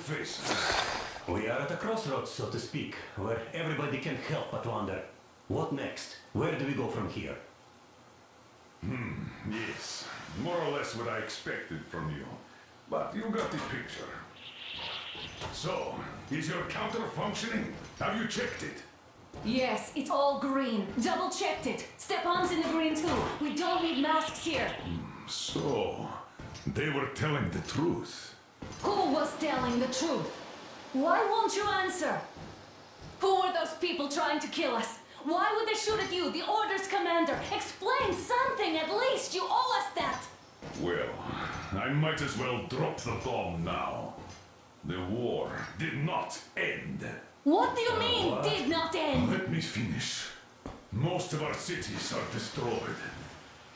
face. We are at a crossroads, so to speak, where everybody can't help but wonder, what next? Where do we go from here? Yes, more or less what I expected from you. But you got the picture. So, is your counter functioning? Have you checked it? Yes, it's all green. Double checked it. Stepan's in the green too. We don't need masks here. So, they were telling the truth. Who was telling the truth? Why won't you answer? Who were those people trying to kill us? Why would they shoot at you, the Order's commander? Explain something at least. You owe us that. Well, I might as well drop the bomb now. The war did not end. What do you mean, did not end? Let me finish. Most of our cities are destroyed.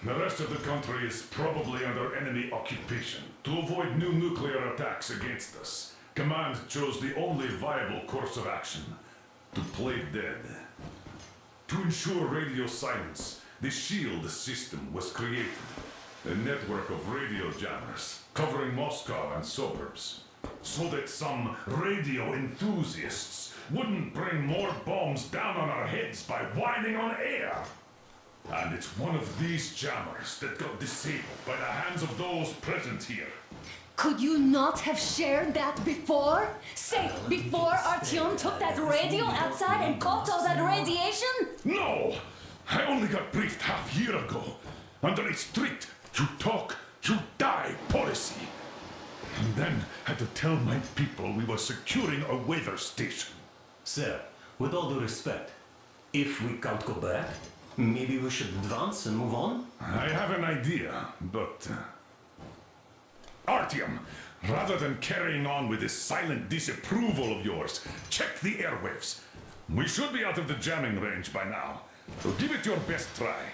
The rest of the country is probably under enemy occupation. To avoid new nuclear attacks against us, Command chose the only viable course of action: to play dead. To ensure radio silence, the SHIELD system was created. A network of radio jammers covering Moscow and suburbs, so that some radio enthusiasts wouldn't bring more bombs down on our heads by whining on air. And it's one of these jammers that got disabled by the hands of those present here. Could you not have shared that before? Say, before Artyom took that radio outside and caught all that radiation? No! I only got briefed half year ago, under a strict you talk, you die policy. And then had to tell my people we were securing a weather station. Sir, with all due respect, if we can't go back, maybe we should advance and move on? I have an idea, but... Artyom, rather than carrying on with this silent disapproval of yours, check the airwaves. We should be out of the jamming range by now, so give it your best try.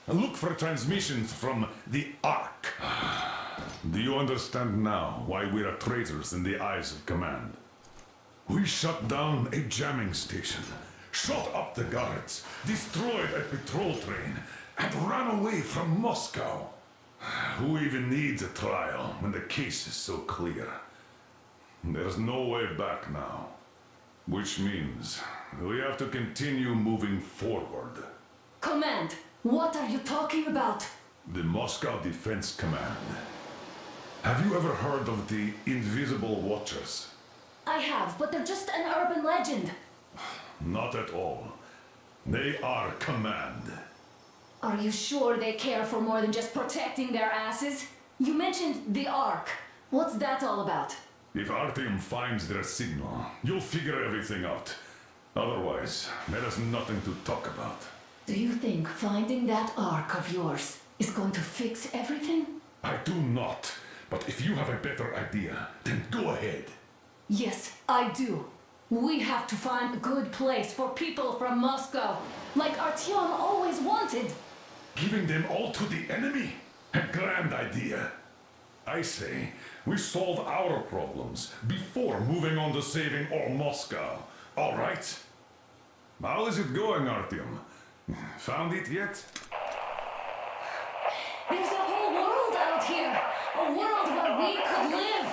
And look for transmissions from the Ark. Do you understand now why we are traitors in the eyes of Command? We shut down a jamming station, shot up the guards, destroyed a patrol train, and ran away from Moscow. Who even needs a trial when the case is so clear? There's no way back now. Which means we have to continue moving forward. Command, what are you talking about? The Moscow Defense Command. Have you ever heard of the Invisible Watchers? I have, but they're just an urban legend. Not at all. They are Command. Are you sure they care for more than just protecting their asses? You mentioned the Ark. What's that all about? If Artyom finds their signal, you'll figure everything out. Otherwise, there is nothing to talk about. Do you think finding that Ark of yours is going to fix everything? I do not. But if you have a better idea, then go ahead. Yes, I do. We have to find a good place for people from Moscow, like Artyom always wanted. Giving them all to the enemy? A grand idea. I say, we solve our problems before moving on to saving all Moscow. All right? How is it going, Artyom? Found it yet? There's a whole world out here. A world where we could live.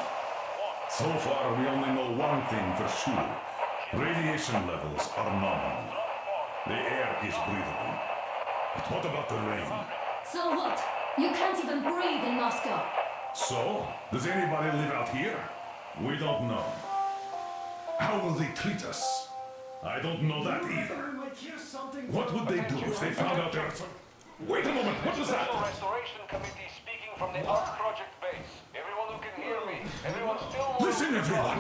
So far, we only know one thing for sure. Radiation levels are nominal. The air is breathable. But what about the rain? So what? You can't even breathe in Moscow. So, does anybody live out here? We don't know. How will they treat us? I don't know that either. What would they do if they found out there are some... Wait a moment, what was that? Restoration Committee speaking from the Ark Project base. Everyone who can hear me, everyone still... Listen, everyone!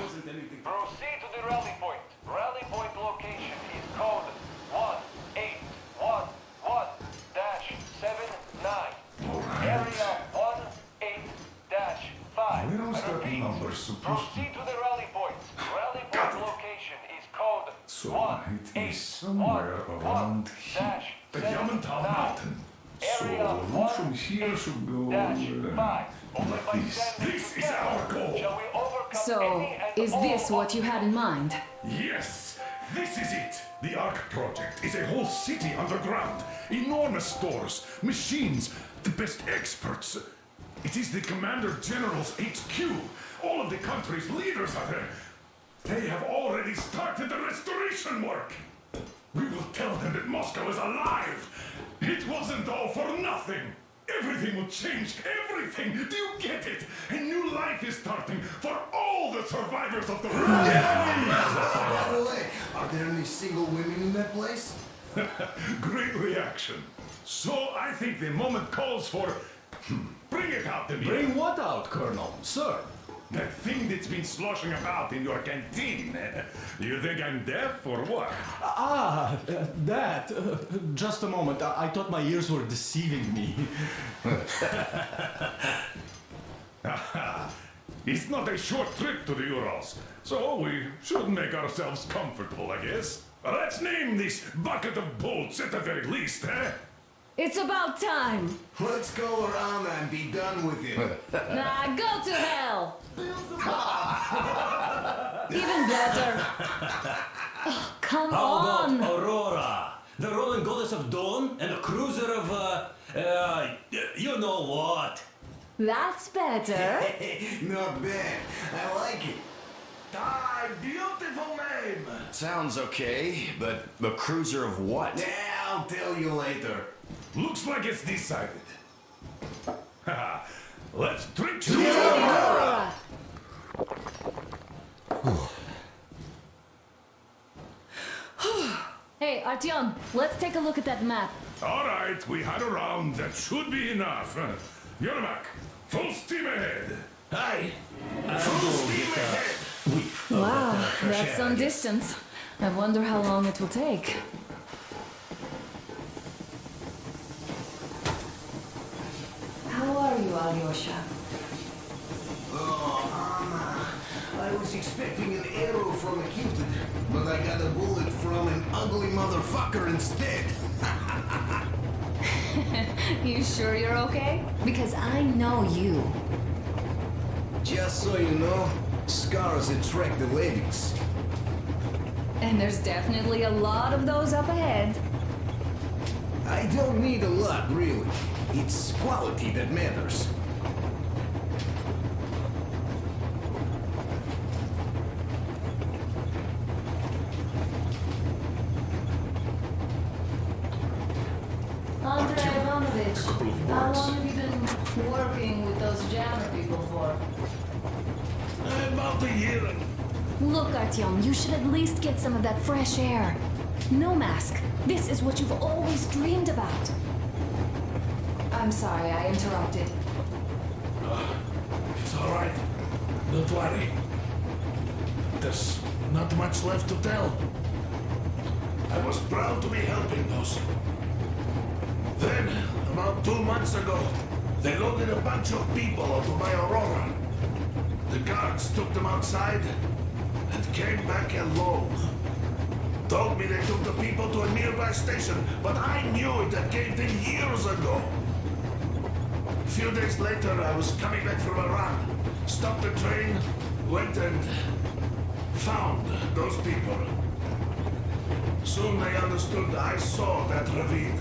Proceed to the rally point. Rally point location is code 1811-79. Area 18-5. Where was that number supposed to... Proceed to the rally point. Rally point location is code So, it is somewhere around here. The Yamantau Mountain. So, the route from here should go... like this. This is our goal! So, is this what you had in mind? Yes! This is it! The Ark Project is a whole city underground. Enormous stores, machines, the best experts. It is the Commander General's HQ. All of the country's leaders are there. They have already started the restoration work. We will tell them that Moscow is alive. It wasn't all for nothing. Everything will change. Everything. Do you get it? A new life is starting for all the survivors of the war. By the way, are there any single women in that place? Great reaction. So I think the moment calls for... Bring it out to me. Bring what out, Colonel? Sir? That thing that's been sloshing about in your canteen. You think I'm deaf or what? That. Just a moment. I thought my ears were deceiving me. It's not a short trip to the Urals, so we should make ourselves comfortable, I guess. Let's name this bucket of bolts at the very least, eh? It's about time. Let's go around and be done with it. Nah, go to hell. Even better. Oh, come How on. about Aurora, the Roman goddess of dawn and a cruiser of, you know what? That's better. Not bad. I like it. Ah, beautiful name! Sounds okay, but a cruiser of what? Yeah, I'll tell you later. Looks like it's decided. Let's drink to Aurora. Hey, Artyom, let's take a look at that map. All right, we had a round. That should be enough. Yermak, full steam ahead. Aye. Full steam ahead. Wow, that's some distance. I wonder how long it will take. How are you, Alyosha? Oh, I was expecting an arrow from a Cupid, but I got a bullet from an ugly motherfucker instead. You sure you're okay? Because I know you. Just so you know, scars attract the ladies. And there's definitely a lot of those up ahead. I don't need a lot, really. It's quality that matters. Andrei Ivanovich, couple of how words. long have you been working with those jammer people for? About a year. Look, Artyom, you should at least get some of that fresh air. No mask. This is what you've always dreamed about. I'm sorry, I interrupted. It's all right. Don't worry. There's not much left to tell. I was proud to be helping those. Then, about 2 months ago, they loaded a bunch of people onto my Aurora. The guards took them outside and came back alone. Told me they took the people to a nearby station, but I knew it had caved in years ago. A few days later, I was coming back from a run. Stopped the train, went and found those people. Soon they understood I saw that ravine.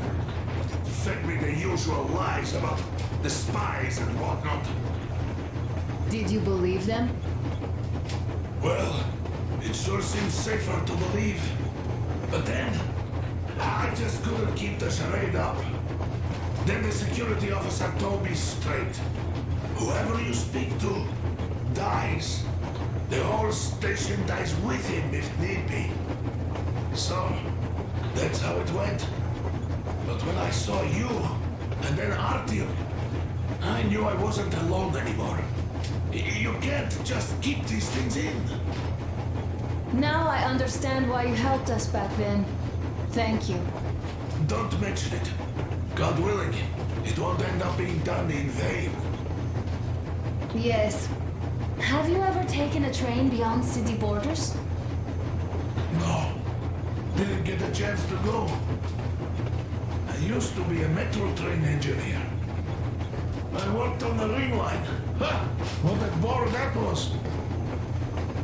Fed me the usual lies about the spies and whatnot. Did you believe them? Well, it sure seems safer to believe. But then, I just couldn't keep the charade up. Then the security officer told me straight. Whoever you speak to dies. The whole station dies with him if need be. So, that's how it went. But when I saw you, and then Artyom, I knew I wasn't alone anymore. You can't just keep these things in. Now I understand why you helped us back then. Thank you. Don't mention it. God willing, it won't end up being done in vain. Yes. Have you ever taken a train beyond city borders? No, didn't get a chance to go. I used to be a metro train engineer. I worked on the ring line. Ha! What a bore that was.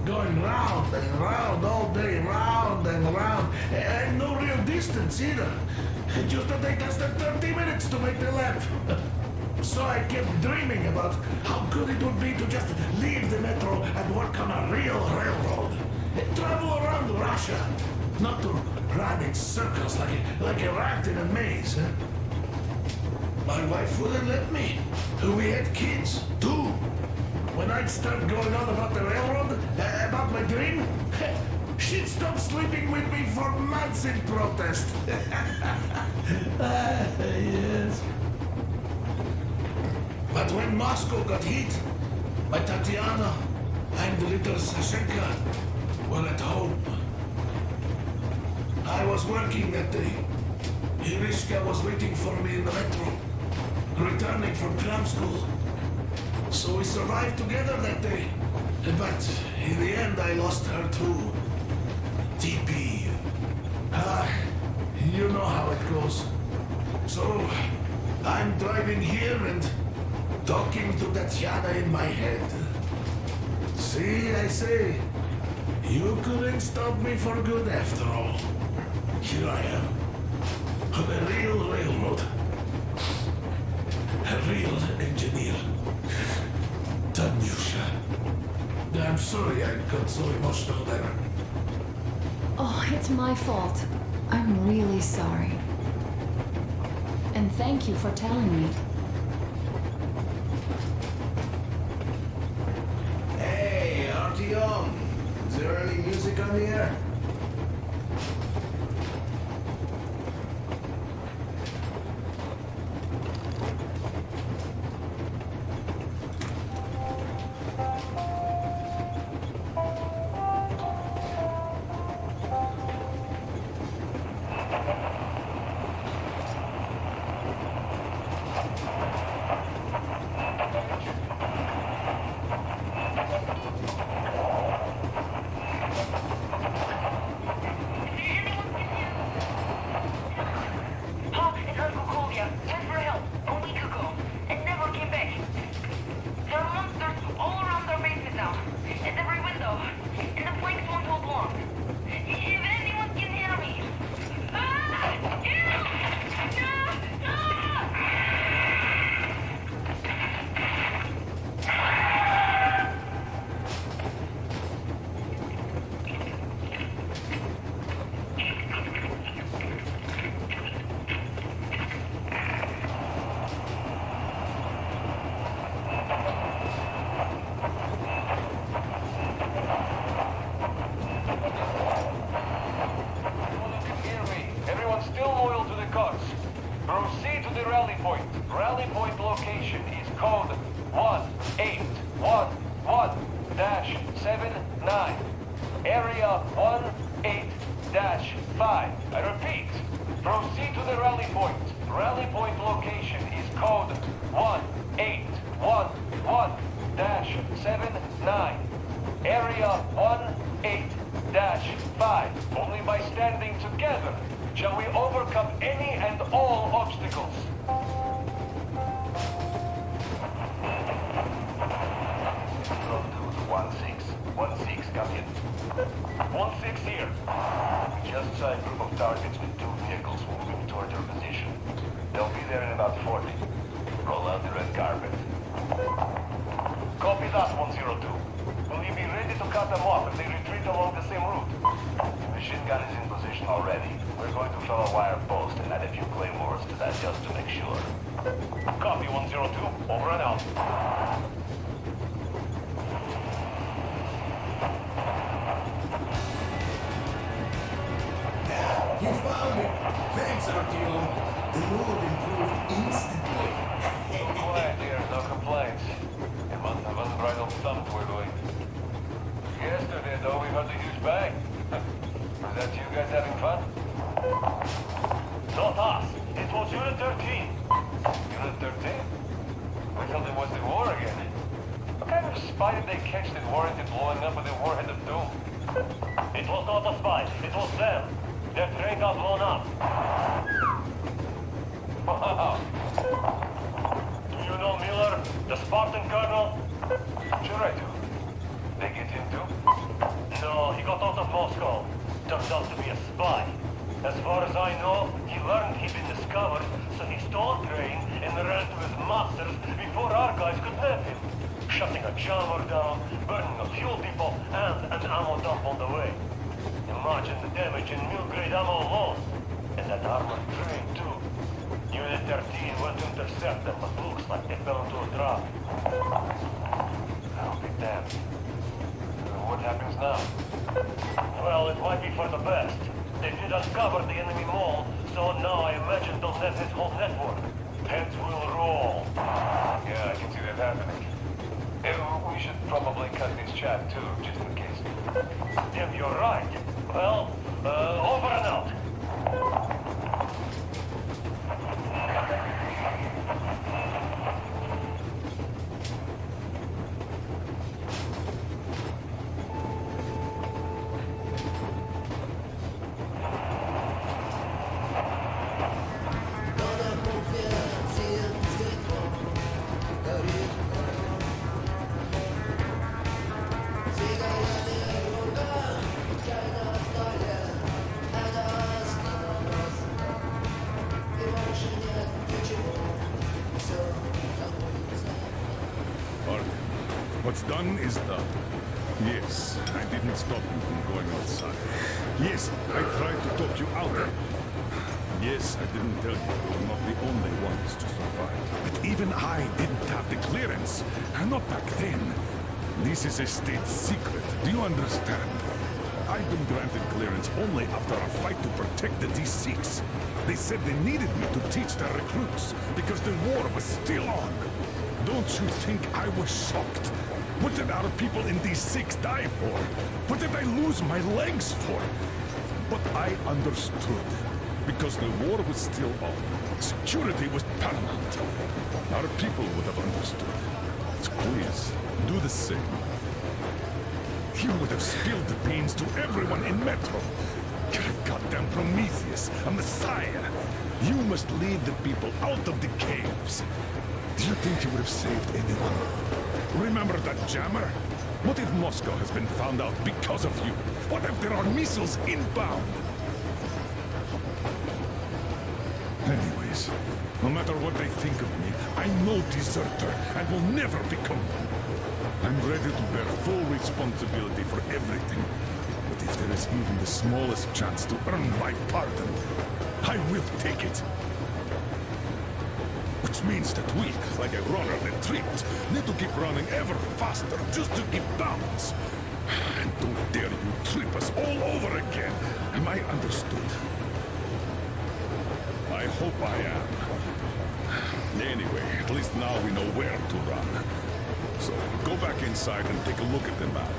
Going round and round all day, round and round, and no real distance either. It used to take less than 30 minutes to make the lap. So I kept dreaming about how good it would be to just leave the metro and work on a real railroad. travel around Russia, not to run in circles like a rat in a maze. Huh? My wife wouldn't let me. We had kids, too. When I'd start going on about the railroad, about my dream, she'd stop sleeping with me for months in protest. Yes. But when Moscow got hit, my Tatiana and the little Sashenka were at home. I was working that day. Irishka was waiting for me in the metro, returning from cram school. So we survived together that day. But in the end, I lost her too. TP. You know how it goes. So, I'm driving here and talking to Tatiana in my head. See, I say, you couldn't stop me for good after all. Here I am, on a real railroad. A real engineer. Tanyusha. I'm sorry I got so emotional there. Oh, it's my fault. I'm really sorry. And thank you for telling me. Hey, Artyom! Is there any music on the air? Proceed to the rally point. Rally point location is code 1811-79. Area 18-5. I repeat, proceed to the rally point. Rally point location is code 1811-79. Area 18-5. Only by standing together shall we overcome any and all obstacles. Road 16, come in. 16 here. Just saw a group of targets with 2 vehicles moving toward your position. They'll be there in about 40. Roll out the red carpet. Copy that, 102. Will you be ready to cut them off if they retreat along the same route? The machine gun is in position already. We're going to fill a wire post and add a few claymores to that just to make sure. Copy, 102. Over and out. You found it! Thanks, Artyom. The mood improved instantly. So quiet here, no complaints. It must have unbridled thump we're doing. Yesterday, though, we heard a huge bang. Was that you guys having fun? Not us. It was Unit 13. Unit 13? We thought it was the war again. What kind of spy did they catch that warranted blowing up with the warhead of doom? It was not a spy. It was them. Their train got blown up. Wow. Do you know Miller, the Spartan colonel? Sure I do. They get him too? No, he got out of Moscow. Turned out to be a spy. As far as I know, he learned he'd been discovered, so he stole a train and ran to his masters before our guys could nab him. shutting a jammer down, burning a fuel depot, and an ammo dump on the way. Imagine the damage in mill-grade ammo alone. And that armored train, too. Unit 13 went to intercept them, but looks like they fell into a trap. I'll be damned. What happens now? Well, it might be for the best. They did uncover the enemy mole, so now I imagine they'll have his whole network. Heads will roll. Yeah, I can see that happening. We should probably cut this chat too, just in case. Damn, you're right. Well, over and out. Artyom, what's done is done. Yes, I didn't stop you from going outside. Yes, I tried to talk you out of it. Yes, I didn't tell you we were not the only ones to survive. But even I didn't have the clearance. Not back then. This is a state secret. Do you understand? I've been granted clearance only after a fight to protect the D6. They said they needed me to teach their recruits because the war was still on. Don't you think I was shocked? What did our people in D6 die for? What did I lose my legs for? But I understood. Because the war was still on. Security was paramount. Our people would have understood. So please, do the same. You would have spilled the beans to everyone in Metro. You're a goddamn Prometheus, a messiah. You must lead the people out of the caves. Do you think you would have saved anyone? Remember that jammer? What if Moscow has been found out because of you? What if there are missiles inbound? Anyways, no matter what they think of me, I'm no deserter and will never become one. I'm ready to bear full responsibility for everything. But if there is even the smallest chance to earn my pardon, I will take it. Which means that we, like a runner that tripped, need to keep running ever faster just to keep balance. And don't dare you trip us all over again. Am I understood? I hope I am. Anyway, at least now we know where to run. So, go back inside and take a look at the map.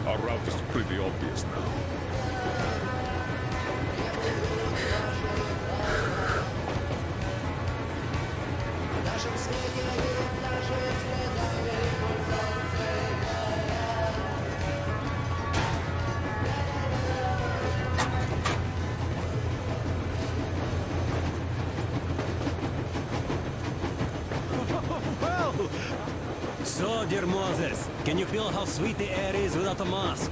Our route is pretty obvious now. So, dear Moses, can you feel how sweet the air is without a mask?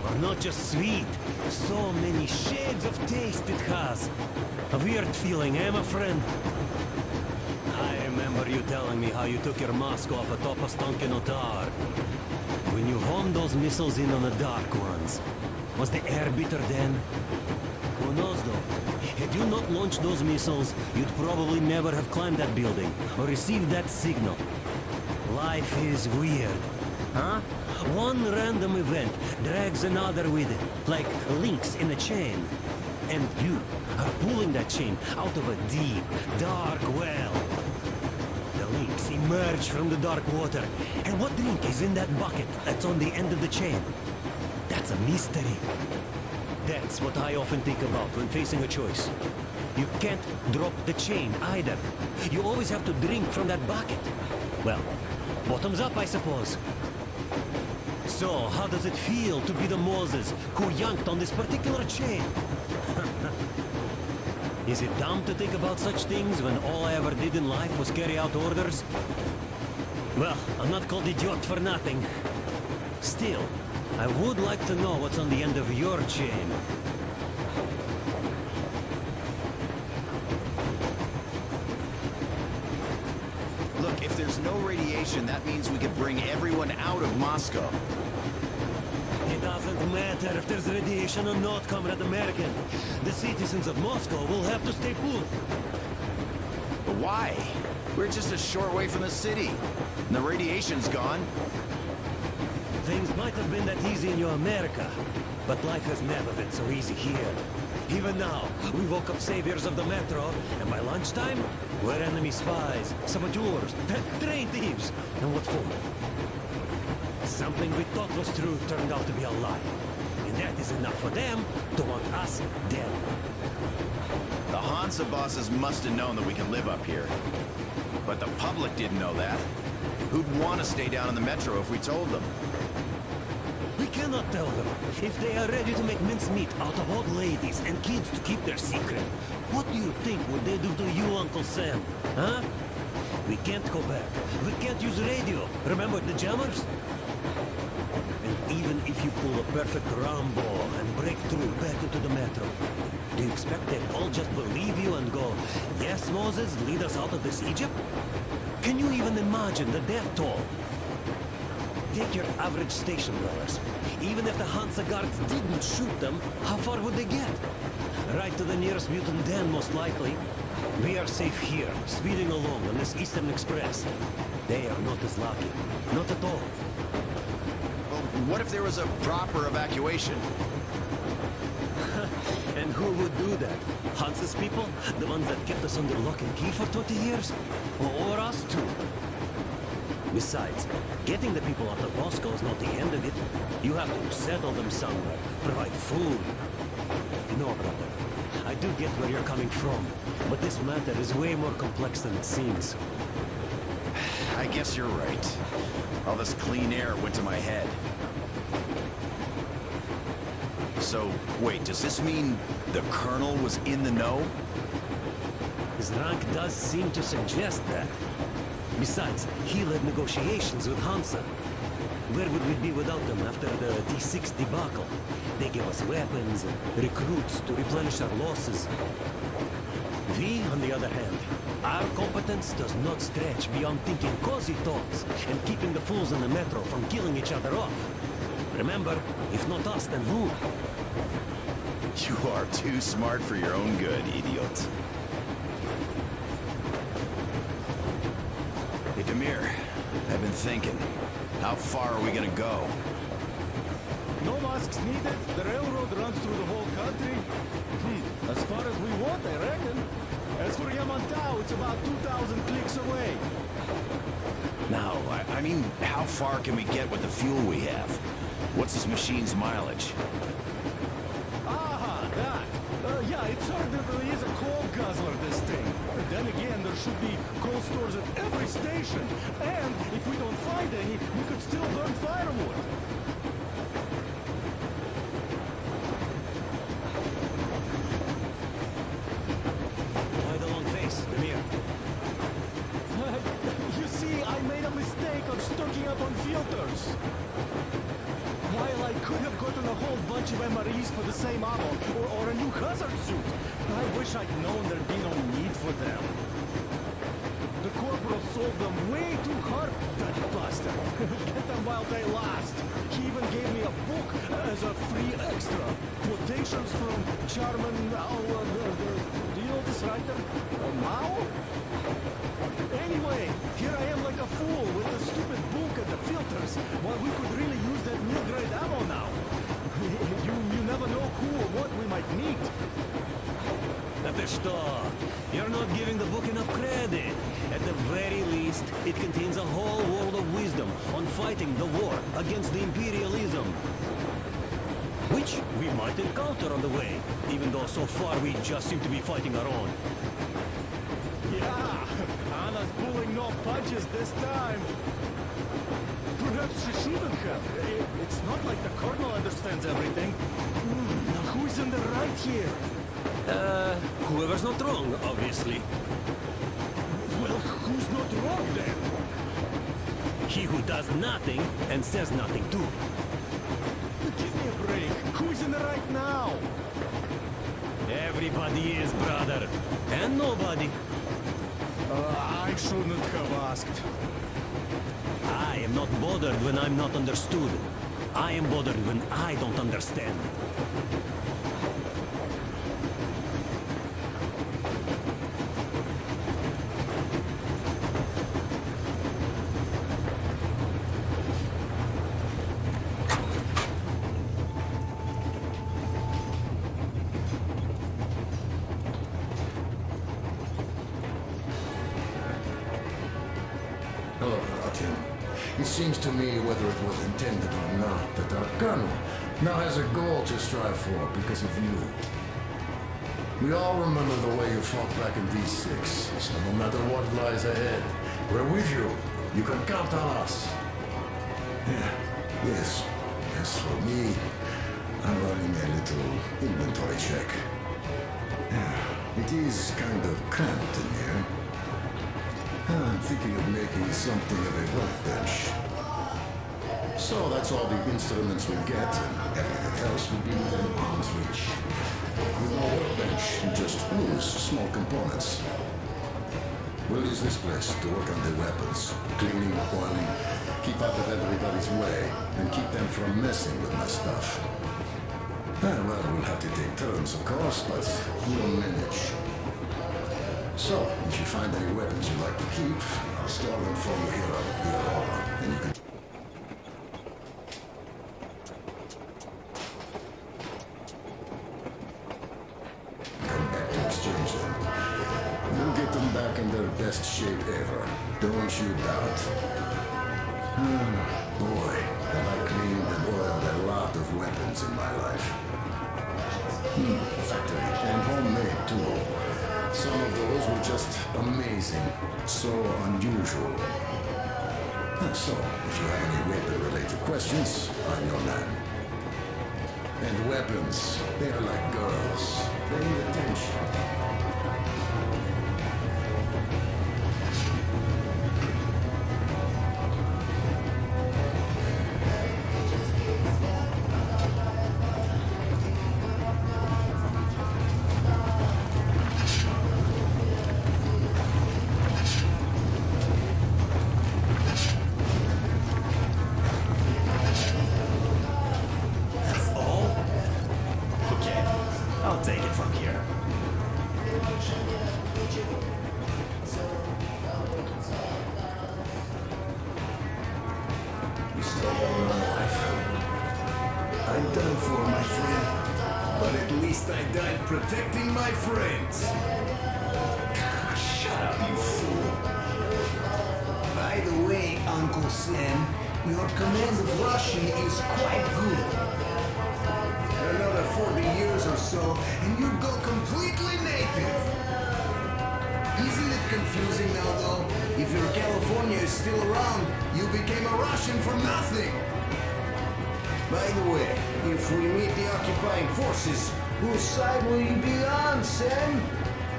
Or not just sweet, so many shades of taste it has. A weird feeling, eh, my friend? I remember you telling me how you took your mask off atop a stunken tower. When you homed those missiles in on the dark ones, was the air bitter then? Who knows though? Had you not launched those missiles, you'd probably never have climbed that building or received that signal. Life is weird, huh? One random event drags another with it, like links in a chain. And you are pulling that chain out of a deep, dark well. The links emerge from the dark water. And what drink is in that bucket that's on the end of the chain? That's a mystery. That's what I often think about when facing a choice. You can't drop the chain either. You always have to drink from that bucket. Well, bottoms up, I suppose. So, how does it feel to be the Moses who yanked on this particular chain? Is it dumb to think about such things when all I ever did in life was carry out orders? Well, I'm not called idiot for nothing. Still, I would like to know what's on the end of your chain. Look, if there's there's no radiation, that means we could bring everyone out of Moscow. It doesn't matter if there's radiation or not, Comrade American. The citizens of Moscow will have to stay put. But why? We're just a short way from the city. And the radiation's gone. Things might have been that easy in your America, but life has never been so easy here. Even now, we woke up saviors of the metro, and by lunchtime, we're enemy spies, saboteurs, train thieves, and what for? Something we thought was true turned out to be a lie. And that is enough for them to want us dead. The Hansa bosses must have known that we can live up here. But the public didn't know that. Who'd want to stay down in the metro if we told them? We cannot tell them. If they are ready to make mincemeat out of old ladies and kids to keep their secret, what do you think would they do to you, Uncle Sam? Huh? We can't go back. We can't use radio. Remember the jammers? And even if you pull a perfect Rambo and break through back into the metro, do you expect they'll all just believe you and go, yes, Moses, lead us out of this Egypt? Can you even imagine the death toll? Take your average station dwellers. Even if the Hansa guards didn't shoot them, how far would they get? Right to the nearest mutant den, most likely. We are safe here, speeding along on this Eastern Express. They are not as lucky. Not at all. Well, what if there was a proper evacuation? And who would do that? Hansa's people? The ones that kept us under lock and key for 20 years? Or us too? Besides, getting the people out of Moscow is not the end of it. You have to settle them somewhere, provide food. No, brother. I do get where you're coming from, but this matter is way more complex than it seems. I guess you're right. All this clean air went to my head. So, wait, does this mean the Colonel was in the know? His rank does seem to suggest that. Besides, he led negotiations with Hansa. Where would we be without them after the D6 debacle? They gave us weapons and recruits to replenish our losses. We, on the other hand, our competence does not stretch beyond thinking cozy thoughts and keeping the fools in the metro from killing each other off. Remember, if not us, then who? You are too smart for your own good, idiot. Hey, Demir, I've been thinking. How far are we gonna go? No masks needed. The railroad runs through the whole country. As far as we want, I reckon. As for Yamantau, it's about 2,000 clicks away. No, I mean, how far can we get with the fuel we have? What's this machine's mileage? Aha, that. Yeah, it certainly is a coal guzzler, this thing. But then again, there should be coal stores at every station. And if we don't find any, we could still burn firewood. Why the long face, Demir? You see, I made a mistake of stocking up on filters. While I could have gotten a whole bunch of MREs for the same ammo, or a new hazard suit, I wish I'd known there'd be no need for them. The corporal sold them way too hard, that bastard. Get them while they last. He even gave me a book as a free extra. Quotations from Charman, do you know this writer? Mao? Anyway, here I am like a fool with the stupid book and the filters, while we could really use that mil-grade ammo now. You never know who or what we might meet. You're not giving the book enough credit. At the very least, it contains a whole world of wisdom on fighting the war against the imperialism. Which we might encounter on the way, even though so far we just seem to be fighting our own. Yeah, Anna's pulling no punches this time. Perhaps she shouldn't have. It's not like the Colonel understands everything. Now who's in the right here? Whoever's not wrong, obviously. Well, who's not wrong then? He who does nothing and says nothing too. Give me a break. Who's in the right now? Everybody is, brother. And nobody. I shouldn't have asked. I am not bothered when I'm not understood. I am bothered when I don't understand. Hello, Artyom. It seems to me, whether it was intended or not, that our colonel now has a goal to strive for because of you. We all remember the way you fought back in D6, so no matter what lies ahead, we're with you. You can count on us. Yeah, yes. As for me, I'm running a little inventory check. Yeah, it is kind of cramped in here. I'm thinking of making something of a workbench. So that's all the instruments we get, and everything else will be within arm's reach. With no workbench, just loose, small components. We'll use this place to work on the weapons, cleaning, oiling, keep out of everybody's way, and keep them from messing with my stuff. Well, we'll have to take turns, of course, but we'll manage. So, if you find any weapons you'd like to keep, I'll store them for you here at the Aurora, and you can... come back to exchange them. You'll get them back in their best shape ever. Don't you doubt. Boy, have I cleaned and oiled a lot of weapons in my life. Factory and homemade, too. Some of those were just amazing, so unusual. So, if you have any weapon-related questions, I'm your man. And weapons, they are like girls. They need attention. I'll take it from here. You still got my life. I'm done for, my friend. But at least I died protecting my friends. Shut up, you fool. By the way, Uncle Sam, your command of Russian is quite good. Another 40 years or so, and you'd go completely native. Isn't it confusing now, though? If your California is still around, you became a Russian for nothing. By the way, if we meet the occupying forces, whose side will you be on, Sam?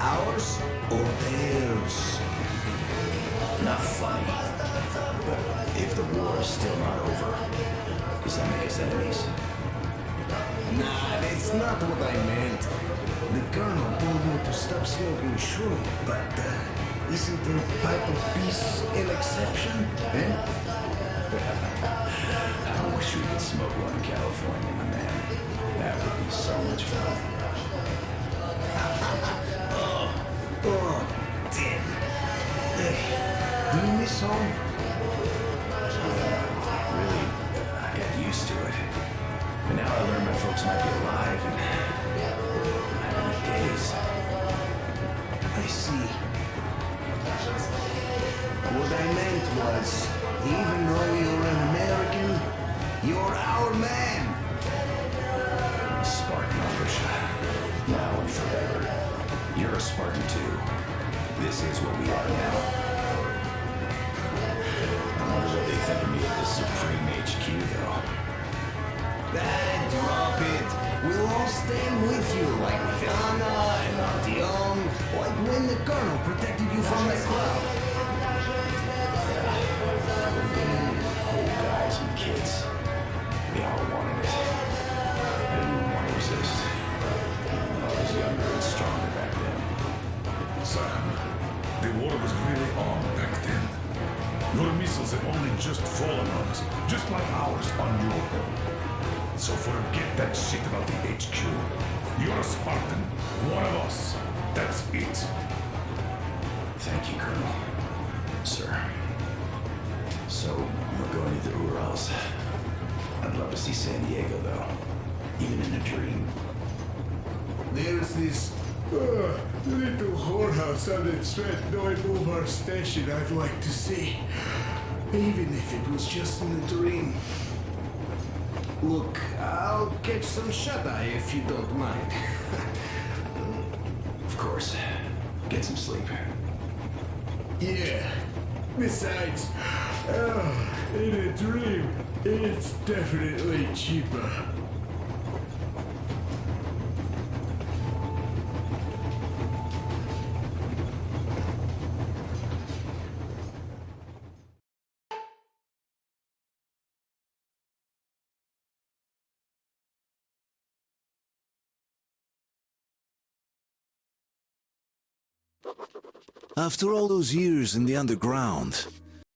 Ours or theirs? Not funny. But if the war is still not over, does that make us enemies? Nah, that's not what I meant. The colonel told me to stop smoking, sure, but isn't a pipe of peace an exception, eh? I wish we could smoke one in California, my man. That would be so much fun. Oh, damn. Hey, do you miss home? Really, I got used to it. But now I learn my folks might be alive and I'm in a daze. I see. What I meant was, even though you're an American, you're our man. Spartan Irish. Now and forever. You're a Spartan too. This is what we are now. I wonder what they think of me at the Supreme HQ though. Drop it. We'll all stand with you, like with Iarna and Artyom, like when the colonel protected you from that crowd. Old guys and kids. They all wanted it. I didn't want to resist. Even though I was younger and stronger back then. Son, the the war was really on back then. Your missiles had only just fallen on us, just like ours on your home. So forget that shit about the HQ. You're a Spartan, one of us. That's it. Thank you, Colonel. Sir. So, we're going to the Urals. I'd love to see San Diego, though. Even in a dream. There's this little whorehouse on the Strait Boulevard station I'd like to see. Even if it was just in a dream. Look, I'll catch some shut-eye if you don't mind. Of course. Get some sleep. Yeah. Besides, in a dream, it's definitely cheaper. After all those years in the underground,